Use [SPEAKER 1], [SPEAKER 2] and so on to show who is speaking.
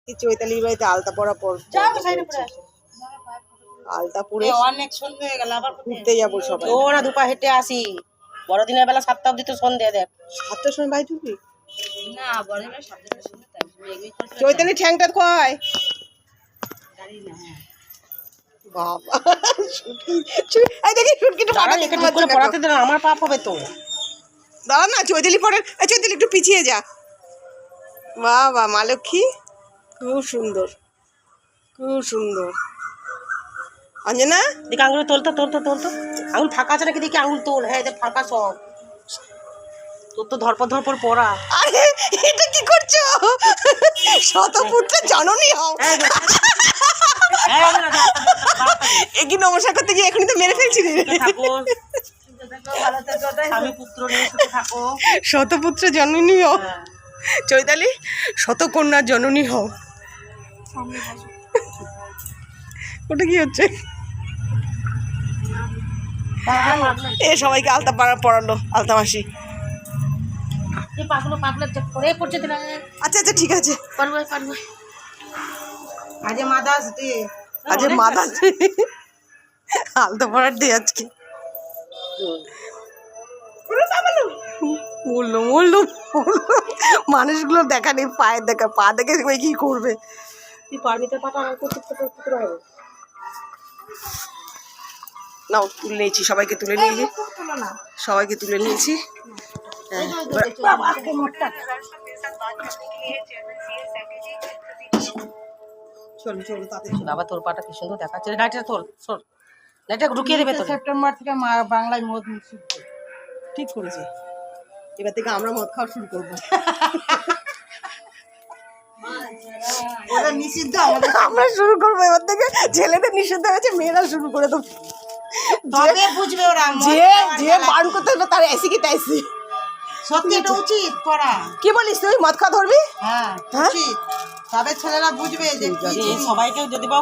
[SPEAKER 1] চৈতালির বাড়িতে আলতা পরা পর আলতা পরে
[SPEAKER 2] অনেক সন্ধ্যে হয়ে গেল, আবার
[SPEAKER 1] ঘুরতে যাবো সবাই।
[SPEAKER 2] ও না দুপা হেঁটে আসি, বড়দিনের বেলা 7টা অবধি তো সন্ধ্যে দেখ।
[SPEAKER 1] 7টার সময় বাড়ি ঢুকবি?
[SPEAKER 2] না বড়দিনের 7টার সময় তাই
[SPEAKER 1] চৈতালি ঠ্যাংটা খোয় বাবা। এই দেখি শুটকিটা পাটা দেখতে পাচ্ছি না,
[SPEAKER 2] পড়াতে দেন, আমার পাপ হবে তো।
[SPEAKER 1] দাঁড়া না, চৈতালি পরে। এই চৈতালি একটু পিছিয়ে যা। বাহ বাহ, মা লক্ষ্মী খুব সুন্দর, খুব সুন্দর। অঞ্জনা
[SPEAKER 2] দেখি আঙুল তোলতো আঙুল ফাঁকা আছে নাকি দেখি, আঙুল তোল। হ্যাঁ দেখ ফাঁকা সব, তোর তো ধরপর পড়া।
[SPEAKER 1] আরে এটা কি করছো? শতপুত্র জননী হও। এ কি নমস্কার করতে গিয়ে এখনই তো মেরে ফেলছি রে। শতপুত্র জননী হও। চৈতালি শতকন্যা জননী হও। ওটা কি হচ্ছে? এ সবাইকে আলতা পড়ালো, আলতা মাসি। আচ্ছা আচ্ছা ঠিক আছে।
[SPEAKER 2] আজ মাদাস দে,
[SPEAKER 1] আলতা পড়ার দিয়ে আজকে বললুম মানুষগুলো দেখা নেই, পায়ের দেখা, পা দেখে কি করবে।
[SPEAKER 2] তুই পারবি তোর পাটা করতে হবে।
[SPEAKER 1] নাও তুলে নিয়েছি, সবাইকে তুলে নিয়েছি, সবাইকে তুলে নিয়েছি। চলো চলো তাতে
[SPEAKER 2] বাবা তোর পাটা কি সুন্দর দেখাচ্ছে। লাইটটা তোল, সর, লাইটটা ঢুকিয়ে দেবে তো।
[SPEAKER 3] সেপ্টেম্বর থেকে বাংলায় মদ নিষিদ্ধ।
[SPEAKER 1] ঠিক করেছে, এবার থেকে আমরা মদ খাওয়া শুরু করবো।
[SPEAKER 3] ওরা নিষিদ্ধ,
[SPEAKER 1] আমরা শুরু করবো এবার থেকে। ছেলেদের নিষিদ্ধ হয়েছে, মেয়েরা শুরু করে দেবো।
[SPEAKER 3] তবে বুঝবে ওরা
[SPEAKER 1] যে বারণ করতে হবে তার এসি কি তাইসি।
[SPEAKER 3] সত্যি এটা উচিত করা।
[SPEAKER 1] কি বলিস তুই, মদ খাওয়া ধরবি?
[SPEAKER 3] হ্যাঁ উচিত, তবে ছেলেরা বুঝবে যে
[SPEAKER 2] সবাইকে যদি পাও